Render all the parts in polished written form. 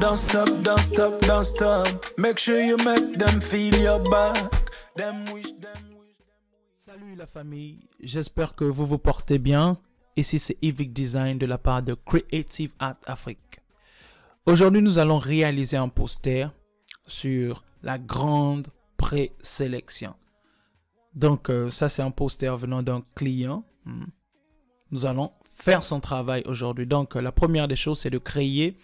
Don't stop, don't stop, don't stop. Make sure you make them feel your back. Them wish, them wish. Salut la famille, j'espère que vous vous portez bien. Ici c'est Evic Design de la part de Creative Art Afrique. Aujourd'hui nous allons réaliser un poster sur la grande présélection. Donc ça c'est un poster venant d'un client. Nous allons faire son travail aujourd'hui. Donc la première des choses c'est de créer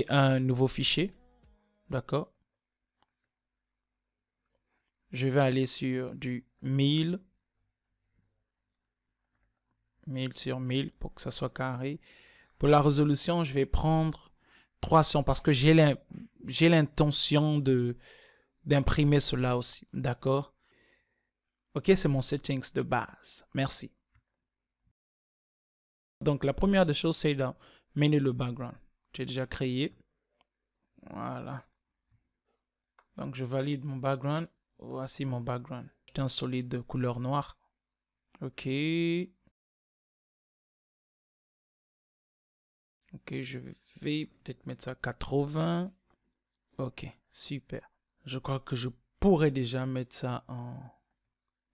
un nouveau fichier. D'accord. Je vais aller sur du 1000 sur 1000 pour que ça soit carré. Pour la résolution, je vais prendre 300 parce que j'ai l'intention d'imprimer cela aussi. D'accord. Ok, c'est mon settings de base. Merci. Donc, la première des choses, c'est d'amener le background. J'ai déjà créé. Voilà. Donc, je valide mon background. Voici mon background. C'est un solide de couleur noire. Ok. Ok, je vais peut-être mettre ça à 80. Ok, super. Je crois que je pourrais déjà mettre ça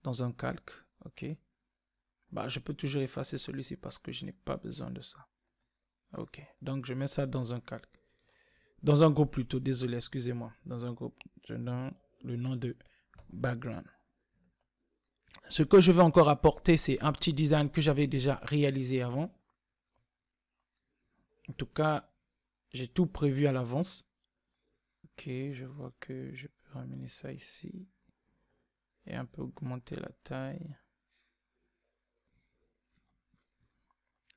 dans un calque. Ok. Bah, je peux toujours effacer celui-ci parce que je n'ai pas besoin de ça. Ok, donc je mets ça dans un calque. Dans un groupe plutôt, désolé, excusez-moi. Dans un groupe, je donne le nom de background. Ce que je vais encore apporter, c'est un petit design que j'avais déjà réalisé avant. En tout cas, j'ai tout prévu à l'avance. Ok, je vois que je peux ramener ça ici. Et un peu augmenter la taille.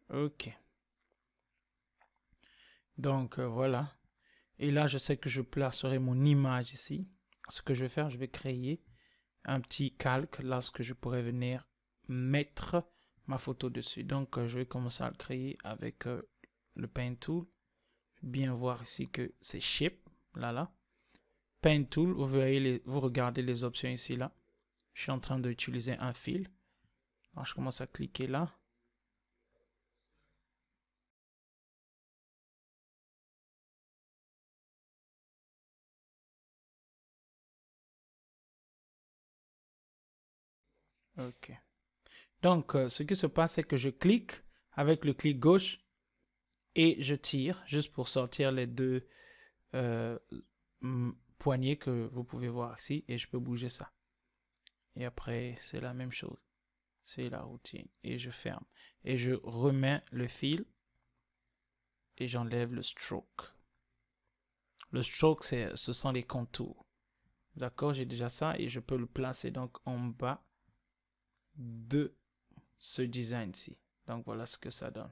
Ok. Donc, voilà. Et là, je sais que je placerai mon image ici. Ce que je vais faire, je vais créer un petit calque là, ce que je pourrais venir mettre ma photo dessus. Donc, je vais commencer à le créer avec le Pen Tool. Bien voir ici que c'est Shape, là. Pen Tool, vous regardez les options ici, là. Je suis en train d'utiliser un fil. Alors, je commence à cliquer là. Ok. Donc, ce qui se passe, c'est que je clique avec le clic gauche et je tire juste pour sortir les deux poignées que vous pouvez voir ici et je peux bouger ça. Et après, c'est la même chose. C'est la routine. Et je ferme. Et je remets le fil et j'enlève le stroke. Le stroke, ce sont les contours. D'accord, j'ai déjà ça et je peux le placer donc en bas de ce design-ci. Donc voilà ce que ça donne.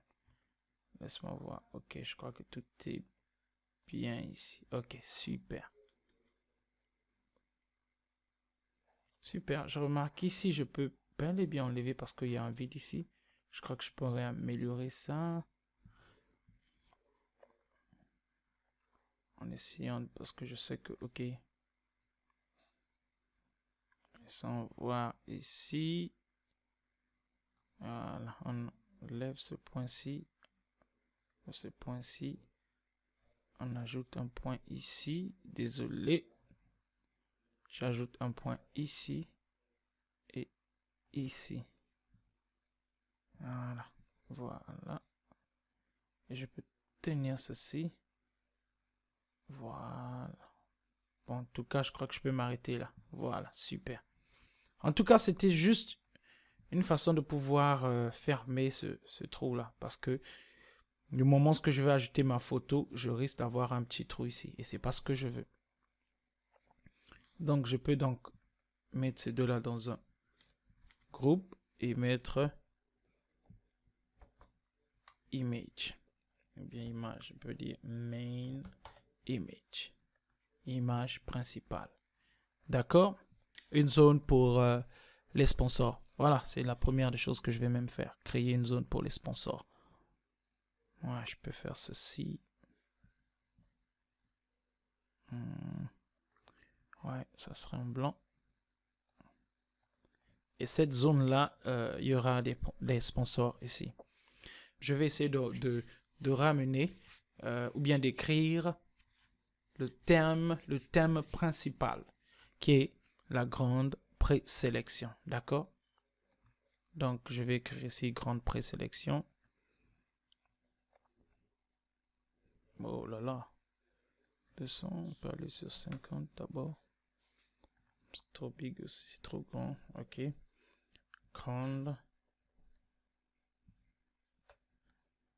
Laisse-moi voir. Ok, je crois que tout est bien ici. Ok, super. Super, je remarque ici, je peux bel et bien enlever parce qu'il y a un vide ici. Je crois que je pourrais améliorer ça. En essayant, parce que je sais que, ok. Sans voir ici. Voilà, on lève ce point-ci. Ce point-ci. On ajoute un point ici. Désolé. J'ajoute un point ici. Et ici. Voilà. Voilà. Et je peux tenir ceci. Voilà. Bon, en tout cas, je crois que je peux m'arrêter là. Voilà, super. En tout cas, c'était juste une façon de pouvoir fermer ce trou-là. Parce que du moment où je vais ajouter ma photo, je risque d'avoir un petit trou ici. Et c'est pas ce que je veux. Donc, je peux donc mettre ces deux-là dans un groupe et mettre image. Ou bien image, je peux dire main image. Image principale. D'accord? Une zone pour les sponsors. Voilà, c'est la première des choses que je vais même faire. Créer une zone pour les sponsors. Ouais, je peux faire ceci. Ouais, ça serait en blanc. Et cette zone-là, il y aura des sponsors ici. Je vais essayer de ramener ou bien d'écrire le thème principal, qui est la grande présélection. D'accord? Donc, je vais écrire ici grande présélection. Oh là là. 200, on peut aller sur 50 d'abord. C'est trop big aussi, c'est trop grand. Ok. Grande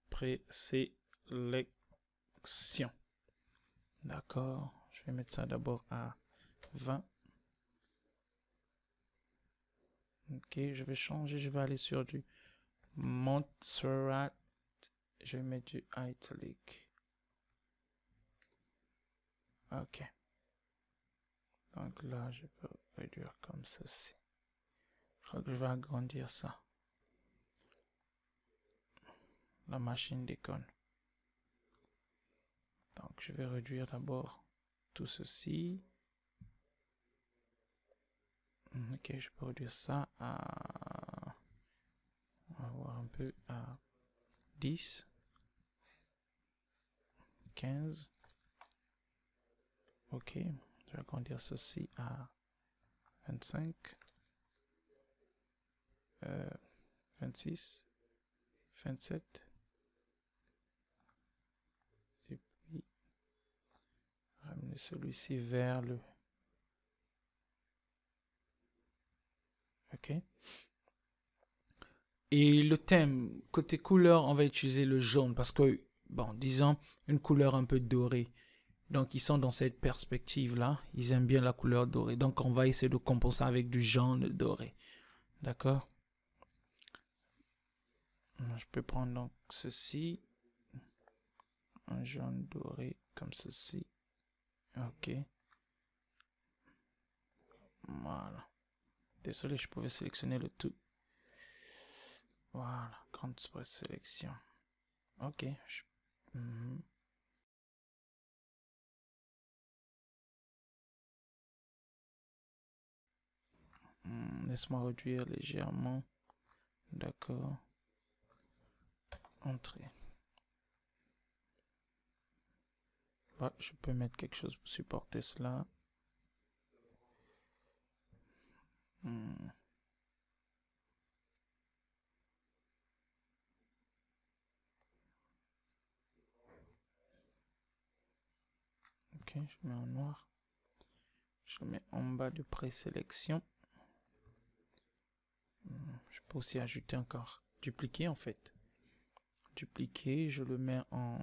présélection. D'accord. Je vais mettre ça d'abord à 20. Ok, je vais changer. Je vais aller sur du Montserrat. Je vais mettre du italic. Ok. Donc là, je peux réduire comme ceci. Je crois que je vais agrandir ça. La machine déconne. Donc je vais réduire d'abord tout ceci. Ok, je peux réduire ça à... On va voir un peu à 10. 15. Ok, je vais agrandir ceci à 25. 26. 27. Et puis, ramener celui-ci vers le... Ok. Et le thème, côté couleur, on va utiliser le jaune parce que, bon, disons, une couleur un peu dorée. Donc, ils sont dans cette perspective-là. Ils aiment bien la couleur dorée. Donc, on va essayer de compenser avec du jaune doré. D'accord? Je peux prendre donc ceci. Un jaune doré comme ceci. Ok. Voilà. Désolé, je pouvais sélectionner le tout. Voilà. Grande sélection. Ok. Laisse-moi réduire légèrement. D'accord. Entrée. Bah, je peux mettre quelque chose pour supporter cela. Ok, je mets en noir. Je mets en bas de présélection. Je peux aussi ajouter encore. Dupliquer en fait. Dupliquer, je le mets en...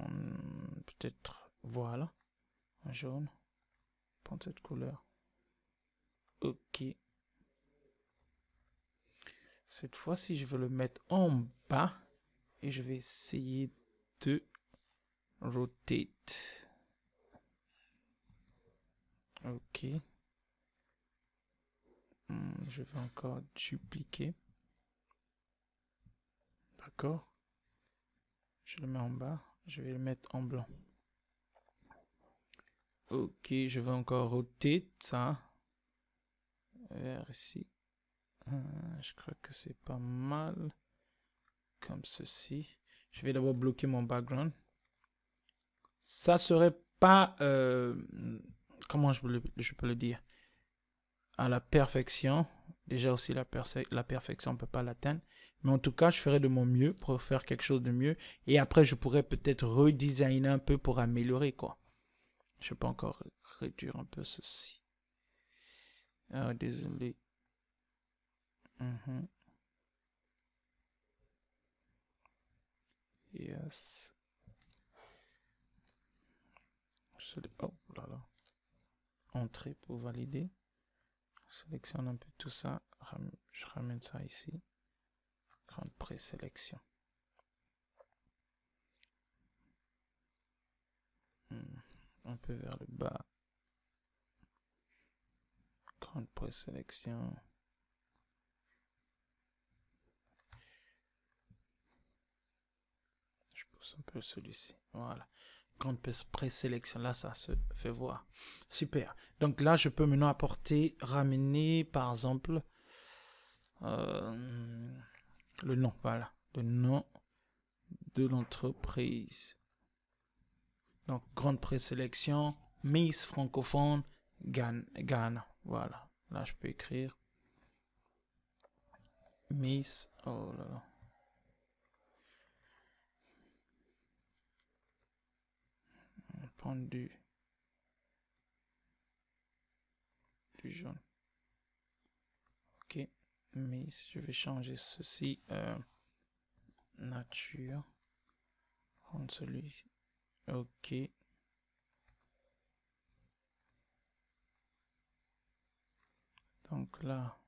Peut-être... Voilà. En jaune. Prendre cette couleur. Ok. Cette fois-ci, je vais le mettre en bas. Et je vais essayer de rotate. Ok. Je vais encore dupliquer. D'accord. Je le mets en bas. Je vais le mettre en blanc. Ok, je vais encore rotate ça. Vers ici. Je crois que c'est pas mal. Comme ceci. Je vais d'abord bloquer mon background. Ça serait pas... comment je peux le dire? À la perfection. Déjà aussi la perfection, on ne peut pas l'atteindre. Mais en tout cas, je ferai de mon mieux pour faire quelque chose de mieux. Et après, je pourrais peut-être redesigner un peu pour améliorer, quoi. Je peux encore réduire un peu ceci. Ah, désolé. Yes. Oh là là. Entrée pour valider. Je sélectionne un peu tout ça. Je ramène ça ici. Grande présélection. Un peu vers le bas. Grande présélection. Je pousse un peu celui-ci. Voilà. Grande présélection. Là, ça se fait voir. Super. Donc là, je peux maintenant apporter, ramener, par exemple, le nom. Voilà. Le nom de l'entreprise. Donc, grande présélection, Miss francophone, Ghana. Voilà. Là, je peux écrire Miss. Oh là là. Prendre du jaune. Ok. Miss, je vais changer ceci. Nature. Prendre celui-ci. Ok. Donc là,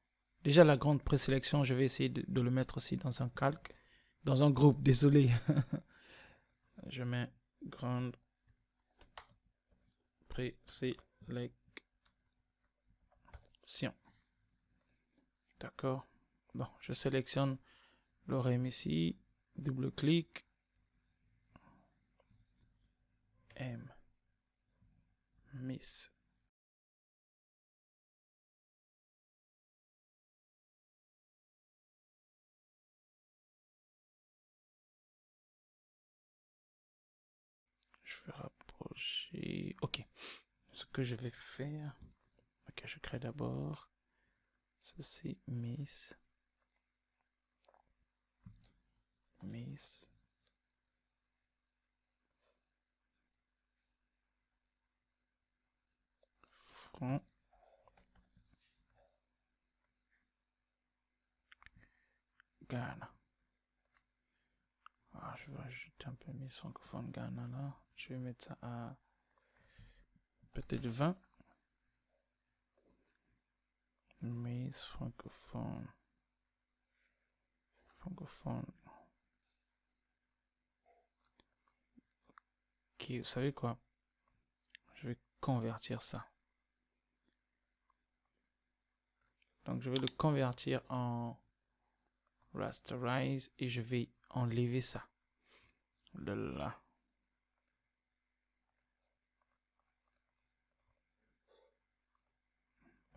déjà la grande présélection, je vais essayer de le mettre aussi dans un calque, dans un groupe, désolé. Je mets grande présélection. D'accord. Bon, je sélectionne l'orème ici, double-clic, M, Miss. Je vais rapprocher. Ok. Ce que je vais faire. Ok, je crée d'abord ceci, Miss. Front. Ghana. Ah, je vais ajouter un peu Miss francophone Ghana là. Je vais mettre ça à peut-être 20. Miss francophone. Ok, vous savez quoi? Je vais convertir ça. Donc, je vais le convertir en rasterize et je vais enlever ça de là.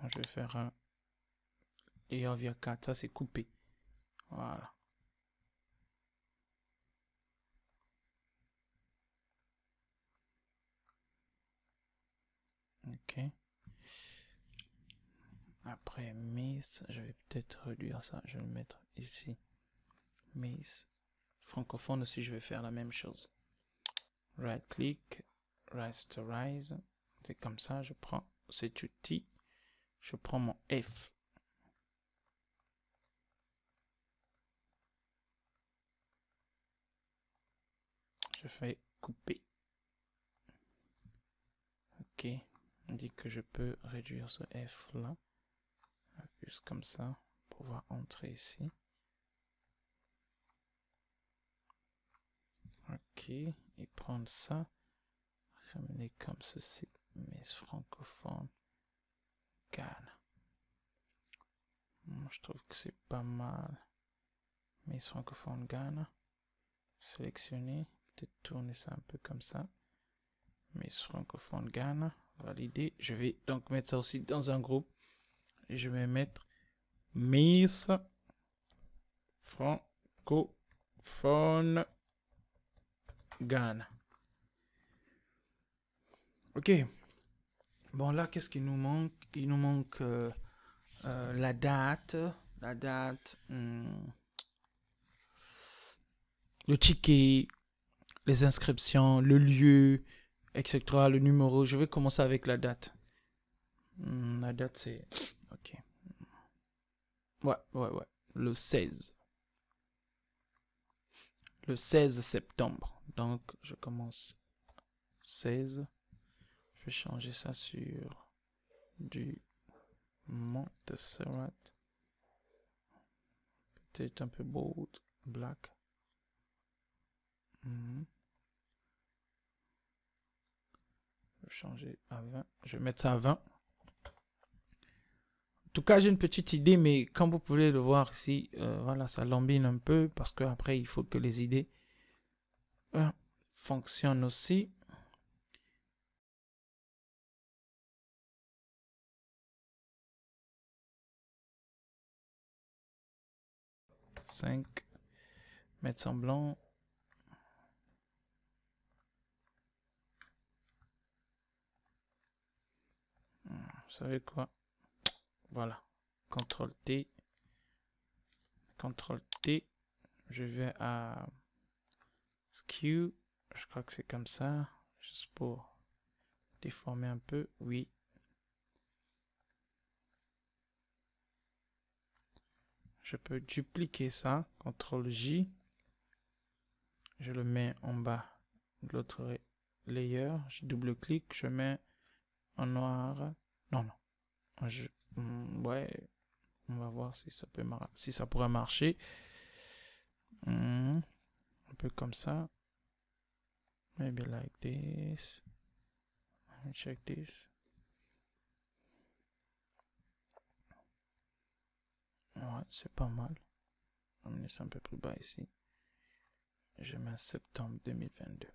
Je vais faire un layer via 4. Ça, c'est coupé. Voilà. Ok. Après, Miss, je vais peut-être réduire ça. Je vais le mettre ici. Miss. Francophone aussi, je vais faire la même chose. Right click, rasterize. C'est comme ça, je prends cet outil. Je prends mon F. Je fais couper. Ok. On dit que je peux réduire ce F là. Juste comme ça. Pour pouvoir entrer ici. Ok. Et prendre ça. Ramener comme ceci. Miss francophone. Ghana. Je trouve que c'est pas mal. Miss francophone Ghana. Sélectionner. Peut-être tourner ça un peu comme ça. Miss francophone Ghana. Valider. Je vais donc mettre ça aussi dans un groupe. Et je vais mettre Miss francophone Ghana. Ok. Bon, là, qu'est-ce qu'il nous manque? Il nous manque la date. Le ticket, les inscriptions, le lieu, etc. Le numéro. Je vais commencer avec la date. La date, c'est... Ok. Ouais. Le 16. Le 16 septembre. Donc, je commence 16. Je vais changer ça sur du Montserrat. Peut-être un peu bold, black. Je vais changer à 20. Je vais mettre ça à 20. En tout cas, j'ai une petite idée, mais comme vous pouvez le voir ici, voilà, ça lambine un peu parce qu'après, il faut que les idées fonctionnent aussi. Mettre en blanc. savez quoi? Voilà. CTRL T. CTRL T. Je vais à Skew. Je crois que c'est comme ça. Juste pour déformer un peu. Oui. Je peux dupliquer ça. CTRL J. Je le mets en bas de l'autre layer. Je double-clique. Je mets en noir. Non, non. Ouais. On va voir si ça peut si ça pourrait marcher. Un peu comme ça. Maybe like this. Let me check this. Ouais, c'est pas mal. On va mettre ça un peu plus bas ici. Je mets septembre 2022.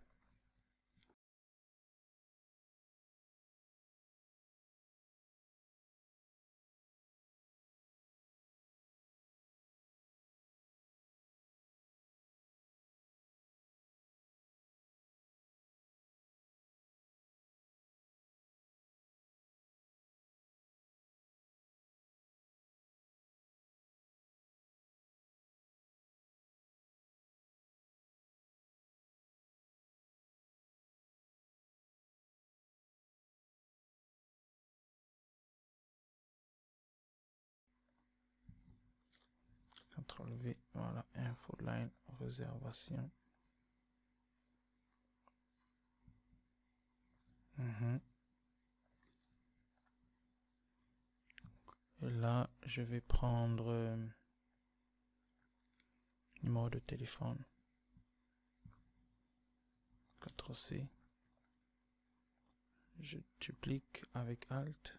CTRL V, voilà, infoline, réservation. Et là, je vais prendre numéro de téléphone. CTRL-C. Je duplique avec Alt.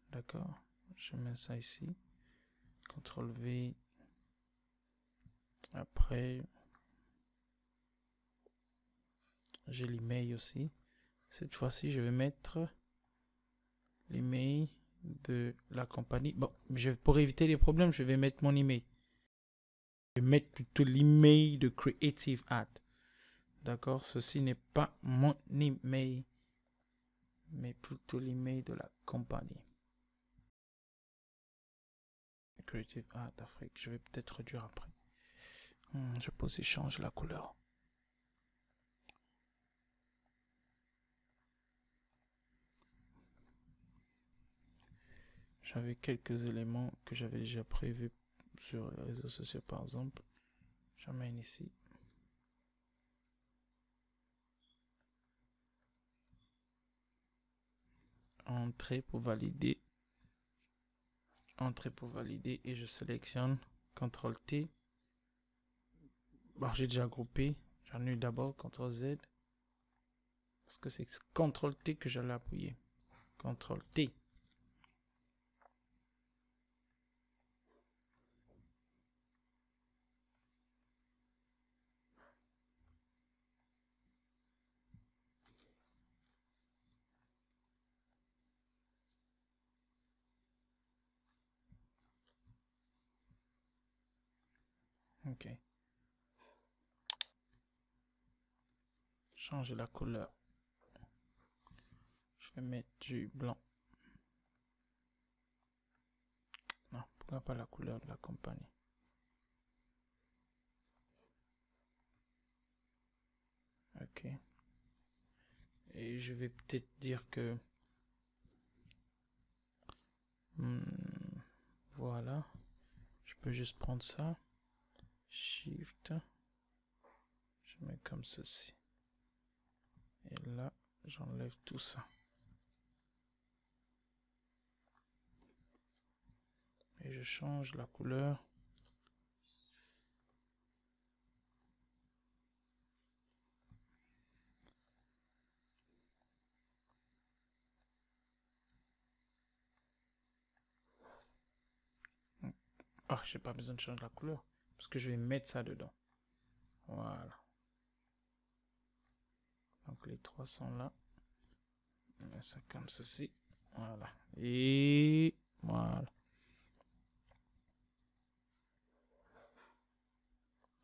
D'accord. Je mets ça ici. CTRL-V. Après, j'ai l'email aussi. Cette fois-ci, je vais mettre l'email de la compagnie. Bon, pour éviter les problèmes, je vais mettre mon email. Je vais mettre plutôt l'email de Creative Art. D'accord, ceci n'est pas mon email, mais plutôt l'email de la compagnie. Creative Art Afrique. Je vais peut-être réduire après. Je peux aussi changer la couleur. J'avais quelques éléments que j'avais déjà prévus sur les réseaux sociaux, par exemple. J'emmène ici. Entrée pour valider. Entrée pour valider et je sélectionne CTRL T. Bon, j'ai déjà groupé. J'annule d'abord CTRL Z. Parce que c'est CTRL T que j'allais appuyer. CTRL T. Ok. Changer la couleur. Je vais mettre du blanc. Non, pourquoi pas la couleur de la compagnie? Ok. Et je vais peut-être dire que voilà. Je peux juste prendre ça. Shift. Je mets comme ceci. Et là, j'enlève tout ça. Et je change la couleur. Ah, j'ai pas besoin de changer la couleur. Parce que je vais mettre ça dedans. Voilà. Donc les trois sont là. On met ça comme ceci. Voilà. Et voilà.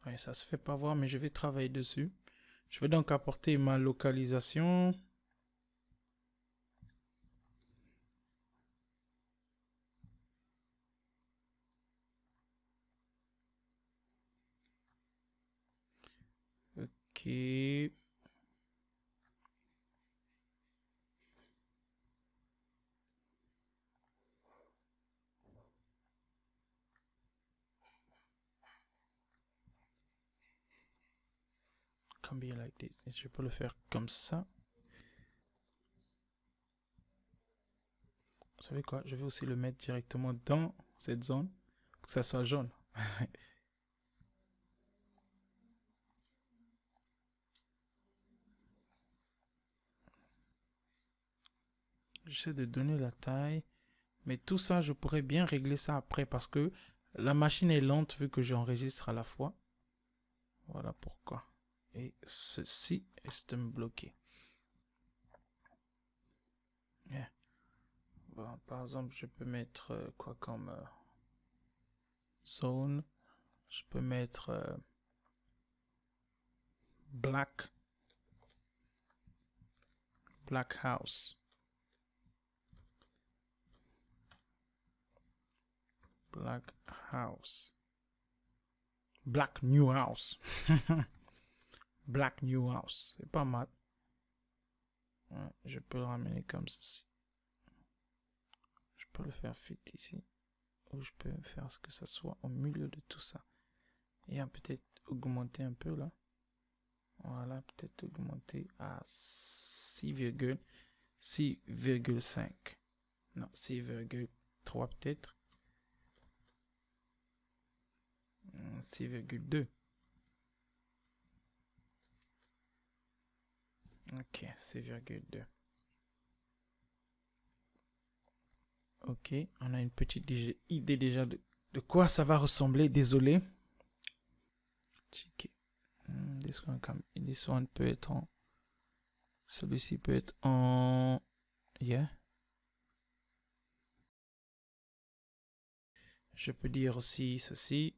Ouais, ça se fait pas voir, mais je vais travailler dessus. Je vais donc apporter ma localisation. Ok. Can be like this. Et je peux le faire comme ça. Vous savez quoi? Je vais aussi le mettre directement dans cette zone pour que ça soit jaune. J'essaie de donner la taille. Mais tout ça, je pourrais bien régler ça après parce que la machine est lente vu que j'enregistre à la fois. Voilà pourquoi. Et ceci est bloqué. Yeah. Bon, par exemple, je peux mettre quoi comme zone. Je peux mettre black house. Black house. Black new house. Black new house. C'est pas mal. Ouais, je peux le ramener comme ceci. Je peux le faire fit ici. Ou je peux faire ce que ça soit au milieu de tout ça. Et peut-être augmenter un peu là. Voilà, peut-être augmenter à 6,5. Non, 6,3 peut-être. 6,2. Ok, 6,2. Ok, on a une petite idée déjà de quoi ça va ressembler. Désolé. This one peut être en... Celui-ci peut être en... Yeah. Je peux dire aussi ceci.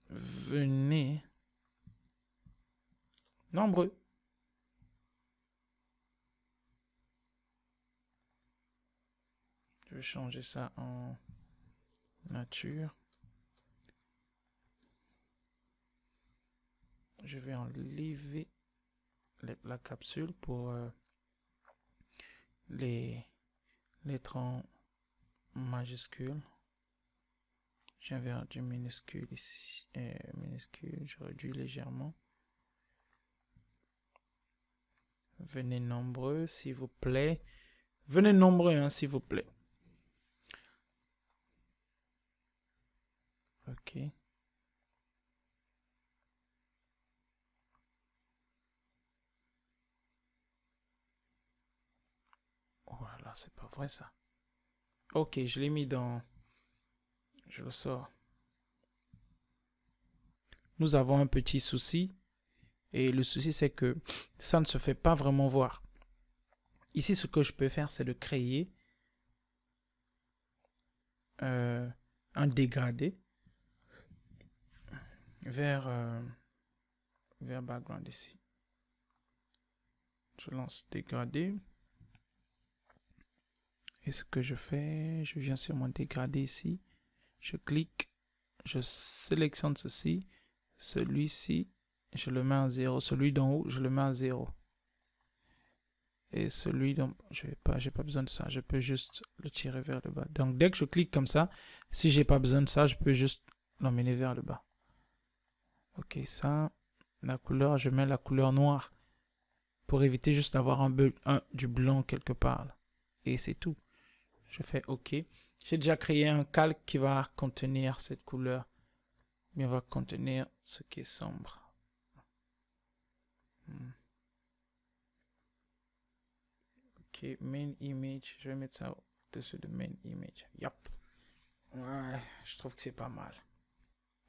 Venez. Nombreux. Je vais changer ça en nature. Je vais enlever la capsule pour les lettres en majuscule. J'ai un du minuscule ici. Minuscule, je réduis légèrement. Venez nombreux, s'il vous plaît. Venez nombreux, hein, s'il vous plaît. Ok. Oh là là, c'est pas vrai ça. Ok, je l'ai mis dans... Je le sors. Nous avons un petit souci. Et le souci, c'est que ça ne se fait pas vraiment voir. Ici, ce que je peux faire, c'est de créer un dégradé vers background ici. Je lance dégradé. Et ce que je fais, je viens sur mon dégradé ici. Je clique, je sélectionne ceci. Celui-ci, je le mets à 0. Celui d'en haut, je le mets à 0. Et celui dont j'ai pas besoin de ça, je peux juste le tirer vers le bas. Donc dès que je clique comme ça, si j'ai pas besoin de ça, je peux juste l'emmener vers le bas. Ok, ça, la couleur, je mets la couleur noire pour éviter juste d'avoir du blanc quelque part. Là. Et c'est tout. Je fais OK. J'ai déjà créé un calque qui va contenir cette couleur, mais va contenir ce qui est sombre. Ok, main image, je vais mettre ça au-dessus de main image. Yep. Ouais, je trouve que c'est pas mal.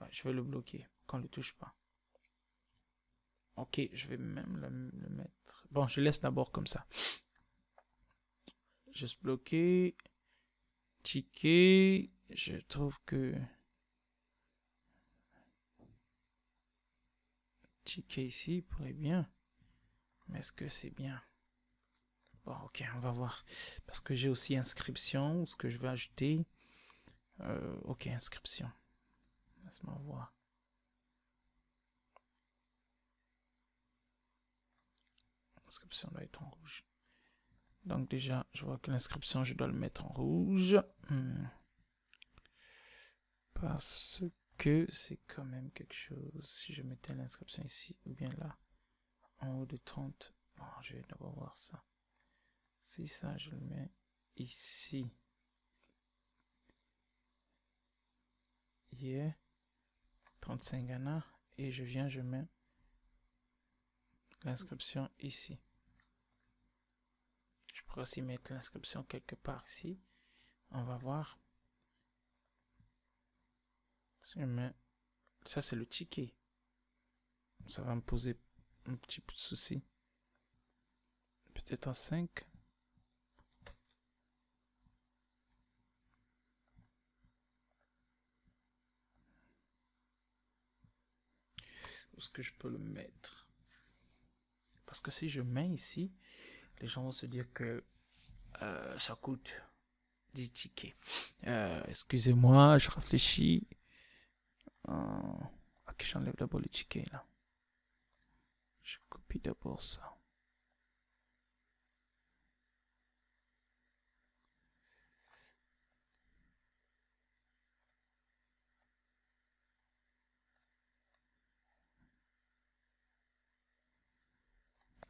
Ouais, je vais le bloquer, qu'on ne le touche pas. Ok, je vais même le mettre. Bon, je laisse d'abord comme ça. Juste bloquer. Ticket. Je trouve que... Ticket ici pourrait bien. Mais est-ce que c'est bien? Bon, ok, on va voir. Parce que j'ai aussi inscription, ce que je vais ajouter. Ok, inscription. Laisse-moi voir. L'inscription doit être en rouge. Donc déjà, je vois que l'inscription, je dois le mettre en rouge. Parce que c'est quand même quelque chose. Si je mettais l'inscription ici, ou bien là, en haut de 30. Bon, je vais d'abord voir ça. Si ça, je le mets ici. Yeah. 35 Ghana. Et je viens, je mets l'inscription ici. Je pourrais aussi mettre l'inscription quelque part ici. On va voir. Je mets... Ça, c'est le ticket. Ça va me poser un petit peu de souci. Peut-être en 5. Où est-ce que je peux le mettre? Parce que si je mets ici, les gens vont se dire que ça coûte 10 tickets. Excusez-moi, je réfléchis. Ok, j'enlève d'abord le ticket là. Je copie d'abord ça.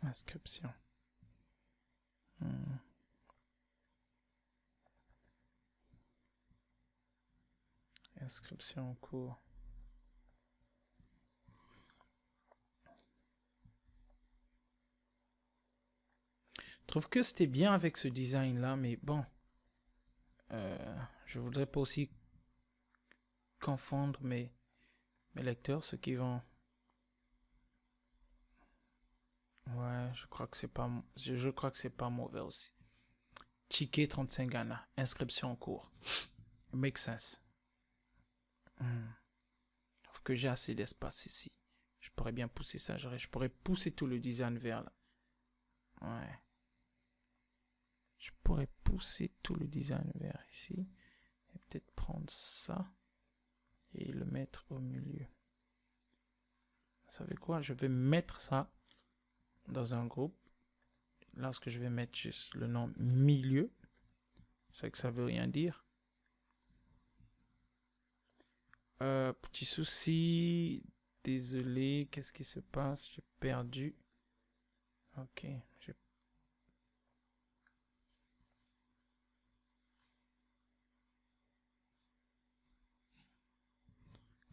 Inscription. Inscription en cours. Je trouve que c'était bien avec ce design là, mais bon. Je voudrais pas aussi confondre mes lecteurs, ceux qui vont... Ouais, je crois que c'est pas, je crois que c'est pas mauvais aussi. Ticket 35 Ghana, inscription en cours. Make sense. Sauf que j'ai assez d'espace ici. Je pourrais bien pousser ça. Je pourrais pousser tout le design vers là. Ouais. Je pourrais pousser tout le design vers ici. Et peut-être prendre ça. Et le mettre au milieu. Vous savez quoi? Je vais mettre ça dans un groupe. Là, ce que je vais mettre juste le nom milieu. C'est que ça veut rien dire. Petit souci. Désolé. Qu'est-ce qui se passe? J'ai perdu. Ok.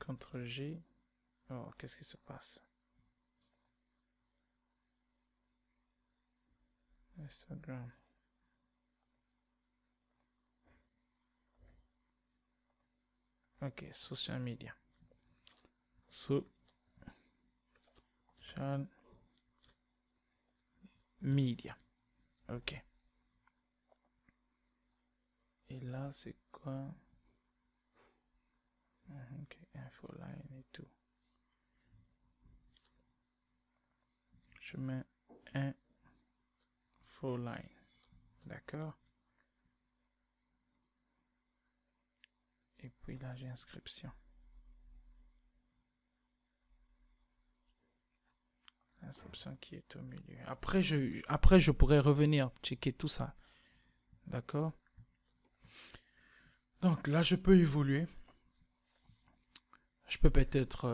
CTRL G. Oh, qu'est-ce qui se passe? Instagram. Ok, social media. Social media. Ok. Et là, c'est quoi? Ok, infoline et tout. Je mets infoline. D'accord. Et puis là, j'ai inscription. Inscription qui est au milieu. Après, je pourrais revenir checker tout ça. D'accord. Donc là, je peux évoluer. Je peux peut-être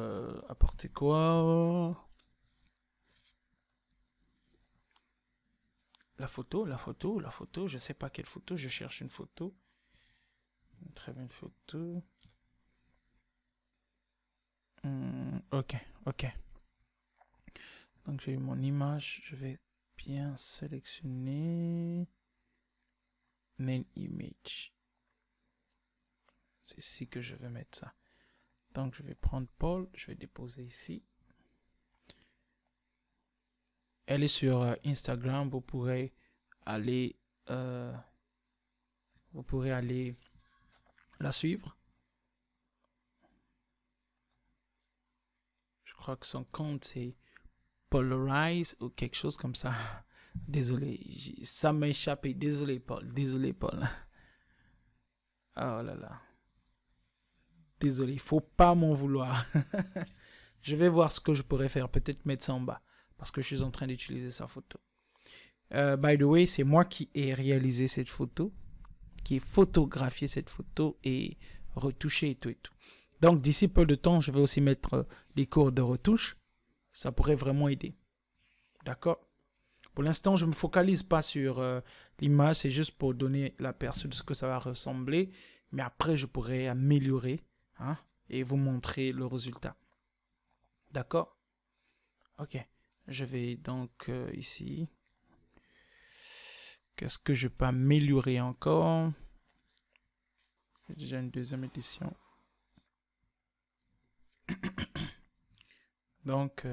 apporter quoi? La photo. Je sais pas quelle photo. Je cherche une photo. Une très bonne photo. Ok. Donc j'ai eu mon image. Je vais bien sélectionner. Main image. C'est ici que je vais mettre ça. Donc je vais prendre Paul. Je vais déposer ici. Elle est sur Instagram. Vous pourrez aller la suivre. Je crois que son compte c'est Polarize ou quelque chose comme ça. Désolé, ça m'a échappé. Désolé Paul. Oh là là. Désolé, il faut pas m'en vouloir. Je vais voir ce que je pourrais faire. Peut-être mettre ça en bas. Parce que je suis en train d'utiliser sa photo. By the way, c'est moi qui ai réalisé cette photo. Qui ai photographié cette photo et retouché et tout et tout. Donc, d'ici peu de temps, je vais aussi mettre les cours de retouche. Ça pourrait vraiment aider. D'accord? Pour l'instant, je ne me focalise pas sur l'image. C'est juste pour donner l'aperçu de ce que ça va ressembler. Mais après, je pourrais améliorer, hein, et vous montrer le résultat. D'accord? Ok. Je vais donc ici. Qu'est-ce que je peux améliorer encore? J'ai déjà une deuxième édition. Donc,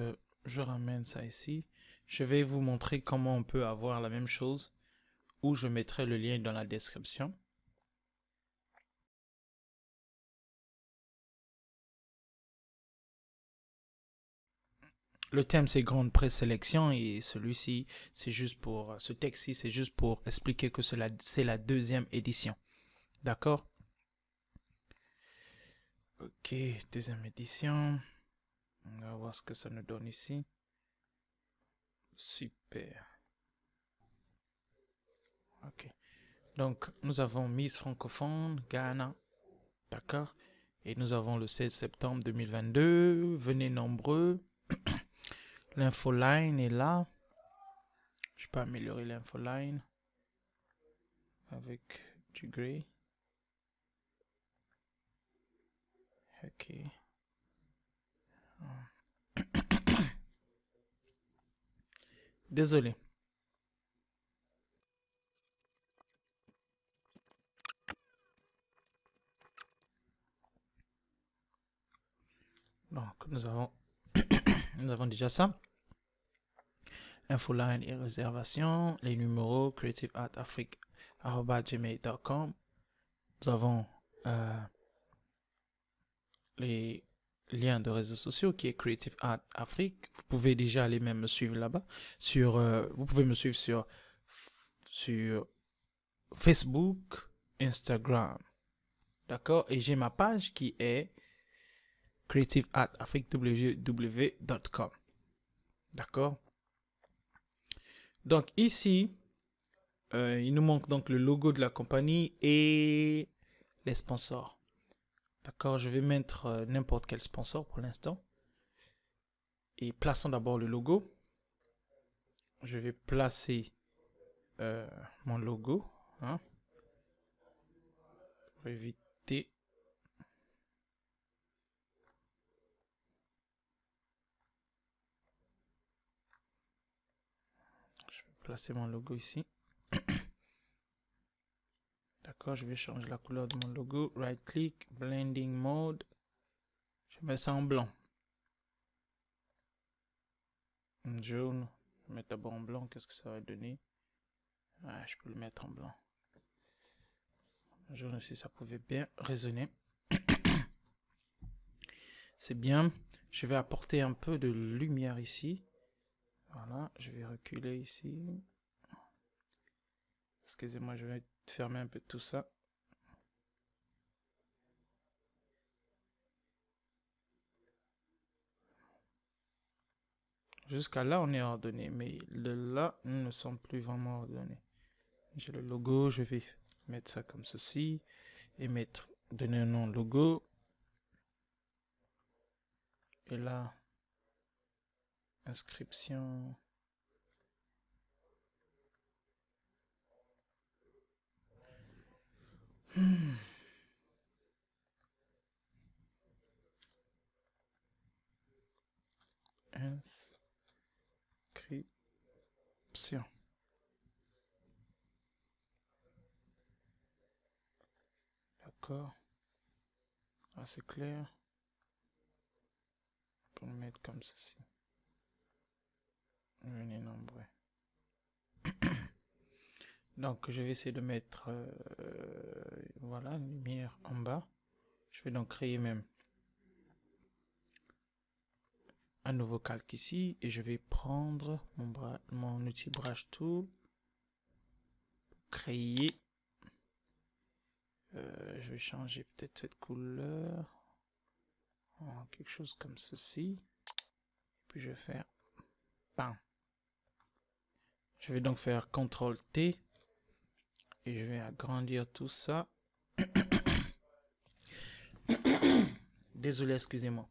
je ramène ça ici. Je vais vous montrer comment on peut avoir la même chose, où je mettrai le lien dans la description. Le thème, c'est grande présélection et celui-ci, c'est juste pour, ce texte-ci, c'est juste pour expliquer que c'est la deuxième édition. D'accord? Ok, deuxième édition. On va voir ce que ça nous donne ici. Super. Ok. Donc, nous avons Miss Francophone, Ghana. D'accord? Et nous avons le 16 septembre 2022. Venez nombreux. L'infoline est là. Je peux améliorer l'infoline avec du gray. Ok. Désolé. Donc, nous avons déjà ça. Infoline et réservation. Les numéros creativeartafrique@gmail.com. Nous avons les liens de réseaux sociaux qui est Creative Art Afrique. Vous pouvez déjà aller même me suivre là-bas. Vous pouvez me suivre sur Facebook, Instagram. D'accord? Et j'ai ma page qui est creativeartafrique.com. D'accord? Donc ici, il nous manque donc le logo de la compagnie et les sponsors. D'accord? Je vais mettre n'importe quel sponsor pour l'instant. Et plaçons d'abord le logo. Je vais placer mon logo, hein, pour éviter. Je vais placer mon logo ici. D'accord, je vais changer la couleur de mon logo. Right click, blending mode. Je mets ça en blanc. Jaune. Je vais mettre d'abord en blanc. Qu'est-ce que ça va donner? Ah, je peux le mettre en blanc. Jaune aussi, ça pouvait bien résonner. C'est bien. Je vais apporter un peu de lumière ici. Voilà, je vais reculer ici. Excusez-moi, je vais fermer un peu tout ça. Jusqu'à là, on est ordonné, mais de là, nous ne sommes plus vraiment ordonnés. J'ai le logo, je vais mettre ça comme ceci et donner un nom logo. Et là, inscription. Inscription. D'accord. Ah, c'est clair. On peut le mettre comme ceci. Venez nombreux. Donc, je vais essayer de mettre voilà, une lumière en bas. Je vais donc créer même un nouveau calque ici et je vais prendre mon outil brush tool, créer. Je vais changer peut-être cette couleur. quelque chose comme ceci. Puis je vais faire bam. Je vais donc faire CTRL T et je vais agrandir tout ça. Désolé, excusez-moi.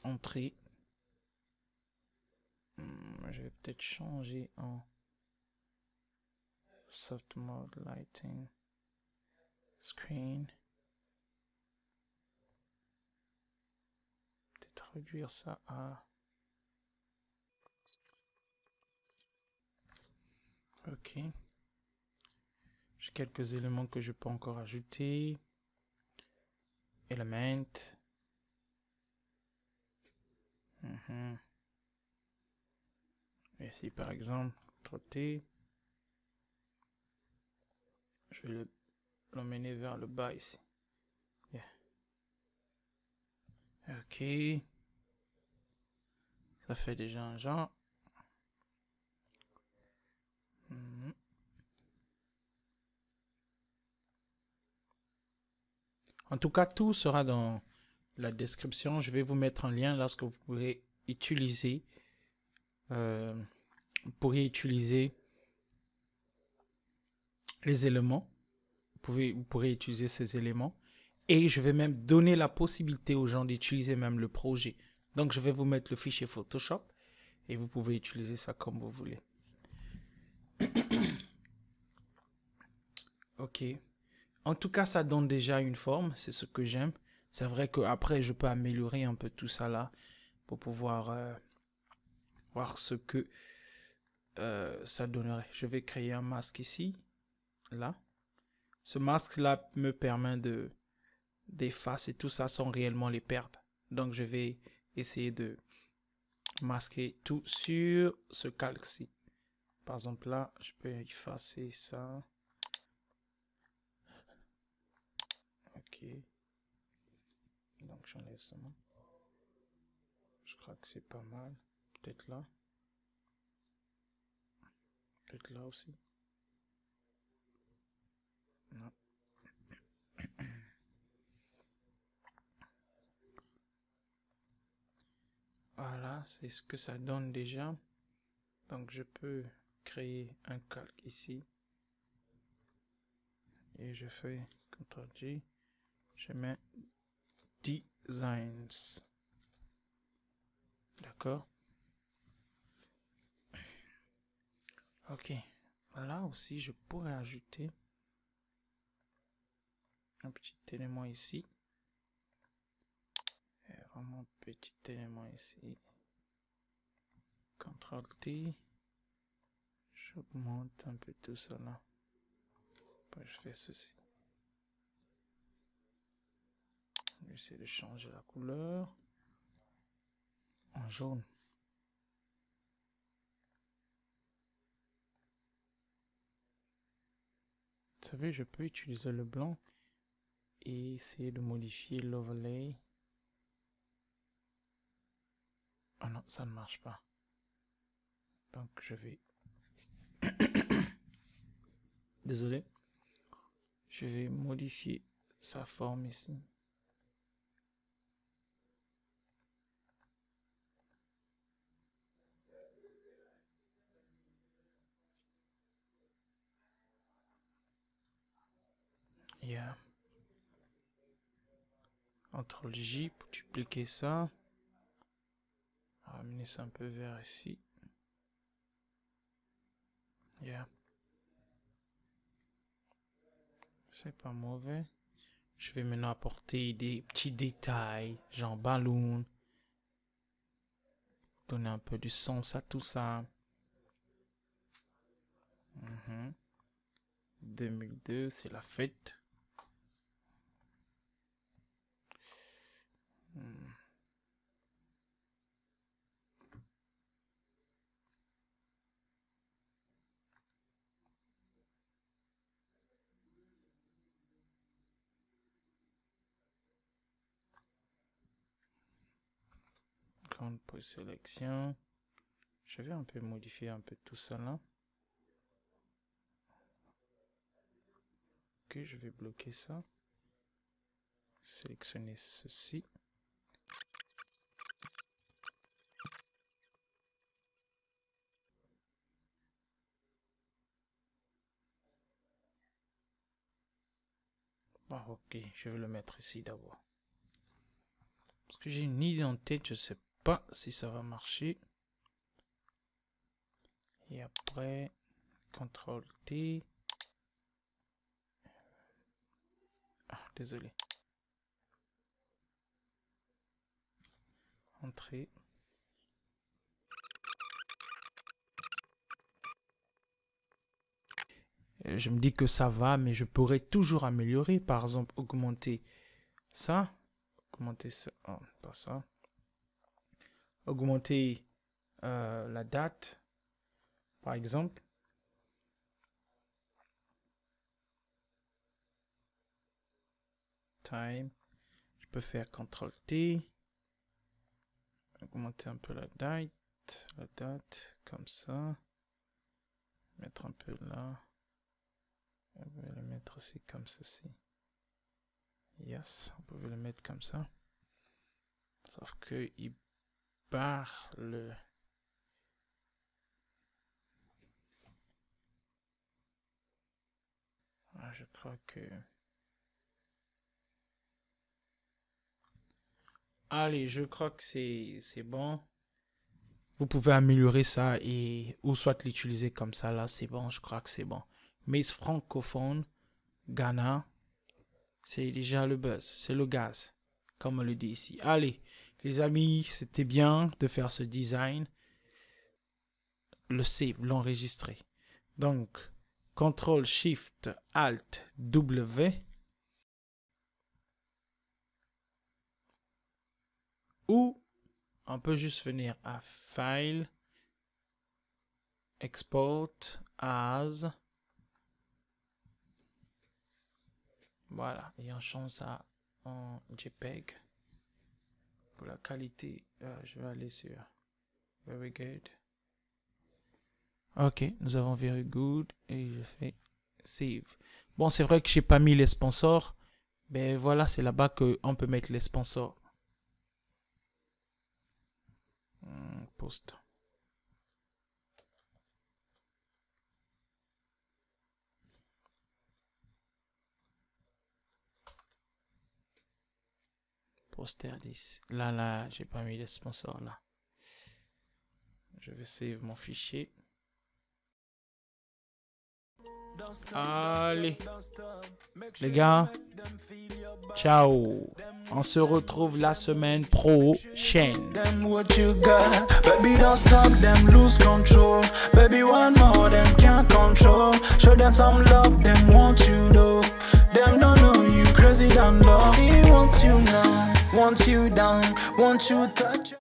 Entrée. Je vais peut-être changer en soft mode lighting screen. Peut-être réduire ça à... Ok. J'ai quelques éléments que je peux encore ajouter. Element. Ici par exemple, T. Je vais l'emmener vers le bas ici. Yeah. Ok. Ça fait déjà un genre. En tout cas, tout sera dans la description. Je vais vous mettre un lien lorsque vous pourrez utiliser. Vous pourriez utiliser les éléments. Vous pourrez utiliser ces éléments. Et je vais même donner la possibilité aux gens d'utiliser même le projet. Donc, je vais vous mettre le fichier Photoshop. Et vous pouvez utiliser ça comme vous voulez. Ok. En tout cas, ça donne déjà une forme. C'est ce que j'aime. C'est vrai qu'après, je peux améliorer un peu tout ça là. Pour pouvoir voir ce que ça donnerait. Je vais créer un masque ici. Là. Ce masque là me permet d'effacer tout ça sans réellement les perdre. Donc, je vais essayer de masquer tout sur ce calque-ci. Par exemple, là, je peux effacer ça. Ok. Donc, j'enlève ça. Je crois que c'est pas mal. Peut-être là. Peut-être là aussi. Non. Voilà, c'est ce que ça donne déjà. Donc, je peux créer un calque ici. Et je fais CTRL-J. Je mets Designs. D'accord. Ok. Là aussi, je pourrais ajouter un petit élément ici. Et vraiment petit élément ici. CTRL-T. J'augmente un peu tout ça là. Après, je fais ceci. J'essaie de changer la couleur en jaune. Vous savez, je peux utiliser le blanc et essayer de modifier l'overlay. Ah non, ça ne marche pas. Donc je vais... Désolé. Je vais modifier sa forme ici. Yeah. CTRL J pour dupliquer ça. Ramener ça un peu vers ici. Yeah. C'est pas mauvais. Je vais maintenant apporter des petits détails, genre ballon. Donner un peu du sens à tout ça. 2002, c'est la fête. Grande présélection. Je vais un peu modifier un peu tout ça là. Ok, je vais bloquer ça. Sélectionner ceci. Ah, ok, je vais le mettre ici d'abord. Parce que j'ai une idée en tête, je sais pas si ça va marcher. Et après, CTRL T. Ah, désolé. Entrée. Je me dis que ça va, mais je pourrais toujours améliorer. Par exemple, augmenter ça. Augmenter ça. Oh, pas ça. Augmenter la date. Par exemple. Time. Je peux faire CTRL T. Augmenter un peu la date. Comme ça. Mettre un peu là. On peut le mettre aussi comme ceci. Yes, on peut le mettre comme ça. Sauf que il barre le... Ah, je crois que... Allez, je crois que c'est bon. Vous pouvez améliorer ça et ou soit l'utiliser comme ça. Là, c'est bon, je crois que c'est bon. Mais francophone, Ghana, c'est déjà le buzz, c'est le gaz, comme on le dit ici. Allez, les amis, c'était bien de faire ce design. Le save, l'enregistrer. Donc, CTRL SHIFT ALT W. Ou on peut juste venir à File, Export as. Voilà, et on change ça en JPEG. Pour la qualité, je vais aller sur Very Good. Ok, nous avons Very Good et je fais Save. Bon, c'est vrai que j'ai pas mis les sponsors. Mais voilà, c'est là-bas qu'on peut mettre les sponsors. Post. Poster 10. Là, j'ai pas mis les sponsors là. Je vais save mon fichier. Allez, les gars, ciao. On se retrouve la semaine prochaine. What you got, baby, don't stop them, lose control. Baby, one more, them can't control. Show them some love, them want you though. Them don't know you crazy, down low. He wants you now, wants you down, wants you touch.